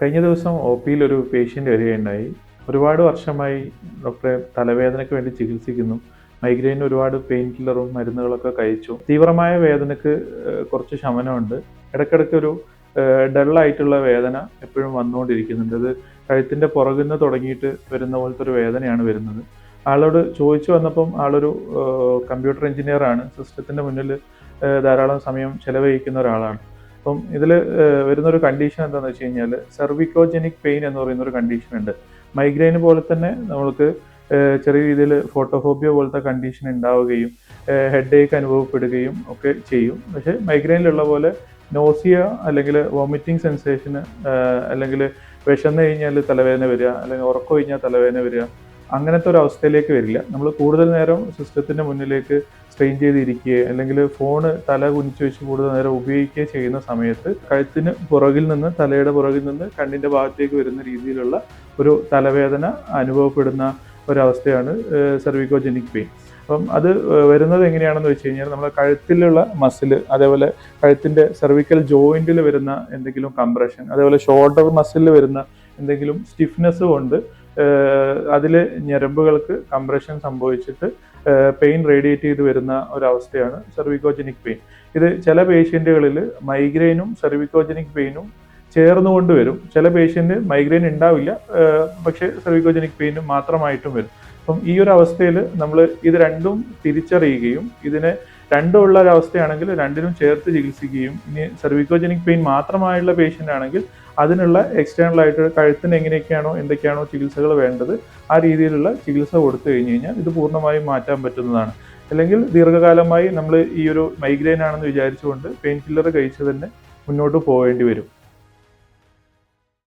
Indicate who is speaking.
Speaker 1: കഴിഞ്ഞ ദിവസം ഒ പിയിൽ ഒരു പേഷ്യൻ്റ് വരികയുണ്ടായി. ഒരുപാട് വർഷമായി ഡോക്ടറെ തലവേദനയ്ക്ക് വേണ്ടി ചികിത്സിക്കുന്നു. മൈഗ്രെയിന് ഒരുപാട് പെയിൻ കില്ലറും മരുന്നുകളൊക്കെ കഴിച്ചു. തീവ്രമായ വേദനയ്ക്ക് കുറച്ച് ശമനമുണ്ട്. ഇടയ്ക്കിടയ്ക്ക് ഒരു ഡള്ളായിട്ടുള്ള വേദന എപ്പോഴും വന്നുകൊണ്ടിരിക്കുന്നുണ്ട്. അത് കഴുത്തിൻ്റെ പുറകിൽ നിന്ന് തുടങ്ങിയിട്ട് വരുന്ന പോലത്തെ ഒരു വേദനയാണ് വരുന്നത്. ആളോട് ചോദിച്ചു വന്നപ്പം ആളൊരു കമ്പ്യൂട്ടർ എഞ്ചിനീയറാണ്. സിസ്റ്റത്തിൻ്റെ മുന്നിൽ ധാരാളം സമയം ചെലവഴിക്കുന്ന ഒരാളാണ്. അപ്പം ഇതിൽ വരുന്നൊരു കണ്ടീഷൻ എന്താണെന്ന് വെച്ച് കഴിഞ്ഞാൽ സെർവിക്കോജനിക് പെയിൻ എന്ന് പറയുന്നൊരു കണ്ടീഷൻ ഉണ്ട്. മൈഗ്രെയിൻ പോലെ തന്നെ നമുക്ക് ചെറിയ രീതിയിൽ ഫോട്ടോഫോബിയ പോലത്തെ കണ്ടീഷൻ ഉണ്ടാവുകയും ഹെഡ് ഏക്ക് അനുഭവപ്പെടുകയും ഒക്കെ ചെയ്യും. പക്ഷേ മൈഗ്രെയിനിലുള്ള പോലെ നോസിയ അല്ലെങ്കിൽ വോമിറ്റിംഗ് സെൻസേഷന് അല്ലെങ്കിൽ വിശന്ന് കഴിഞ്ഞാൽ തലവേദന വരിക അല്ലെങ്കിൽ ഉറക്കം കഴിഞ്ഞാൽ തലവേദന വരിക അങ്ങനത്തെ ഒരു അവസ്ഥയിലേക്ക് വരില്ല. നമ്മൾ കൂടുതൽ നേരം സിസ്റ്റത്തിൻ്റെ മുന്നിലേക്ക് സ്ട്രെയിൻ ചെയ്തിരിക്കുകയോ അല്ലെങ്കിൽ ഫോണ് തല കുനിച്ച് വെച്ച് കൂടുതൽ നേരം ഉപയോഗിക്കുകയോ ചെയ്യുന്ന സമയത്ത് കഴുത്തിന് പുറകിൽ നിന്ന് തലയുടെ പുറകിൽ നിന്ന് കണ്ണിൻ്റെ ഭാഗത്തേക്ക് വരുന്ന രീതിയിലുള്ള ഒരു തലവേദന അനുഭവപ്പെടുന്ന ഒരവസ്ഥയാണ് സെർവിക്കോജനിക് പെയിൻ. അപ്പം അത് വരുന്നത് എങ്ങനെയാണെന്ന് വെച്ച് കഴിഞ്ഞാൽ നമ്മുടെ കഴുത്തിലുള്ള മസിൽ, അതേപോലെ കഴുത്തിൻ്റെ സെർവിക്കൽ ജോയിൻറ്റിൽ വരുന്ന എന്തെങ്കിലും കംപ്രഷൻ, അതേപോലെ ഷോൾഡർ മസിലിൽ വരുന്ന എന്തെങ്കിലും സ്റ്റിഫ്നെസ് കൊണ്ട് അതിൽ ഞരമ്പുകൾക്ക് കംപ്രഷൻ സംഭവിച്ചിട്ട് പെയിൻ റേഡിയേറ്റ് ചെയ്ത് വരുന്ന ഒരവസ്ഥയാണ് സെർവിക്കോജനിക് പെയിൻ. ഇത് ചില പേഷ്യൻറ്റുകളിൽ മൈഗ്രെയിനും സെർവിക്കോജനിക് പെയിനും ചേർന്നുകൊണ്ട് വരും. ചില പേഷ്യൻ്റ് മൈഗ്രെയിൻ ഉണ്ടാവില്ല, പക്ഷേ സെർവിക്കോജനിക് പെയിനും മാത്രമായിട്ടും വരും. അപ്പം ഈ ഒരു അവസ്ഥയിൽ നമ്മൾ ഇത് രണ്ടും തിരിച്ചറിയുകയും ഇതിനെ രണ്ടുമുള്ള ഒരവസ്ഥയാണെങ്കിൽ രണ്ടിനും ചേർത്ത് ചികിത്സിക്കുകയും, ഇനി സെർവിക്കോജനിക് പെയിൻ മാത്രമായുള്ള പേഷ്യൻ്റ് ആണെങ്കിൽ അതിനുള്ള എക്സ്റ്റേണൽ ആയിട്ട് കഴുത്തിന് എങ്ങനെയൊക്കെയാണോ എന്തൊക്കെയാണോ ചികിത്സകൾ വേണ്ടത് ആ രീതിയിലുള്ള ചികിത്സ കൊടുത്തു കഴിഞ്ഞ് കഴിഞ്ഞാൽ ഇത് പൂർണ്ണമായും മാറ്റാൻ പറ്റുന്നതാണ്. അല്ലെങ്കിൽ ദീർഘകാലമായി നമ്മൾ ഈ ഒരു മൈഗ്രെയിൻ ആണെന്ന് വിചാരിച്ചുകൊണ്ട് പെയിൻ കില്ലർ കഴിച്ച് തന്നെ മുന്നോട്ട് പോകേണ്ടി വരും.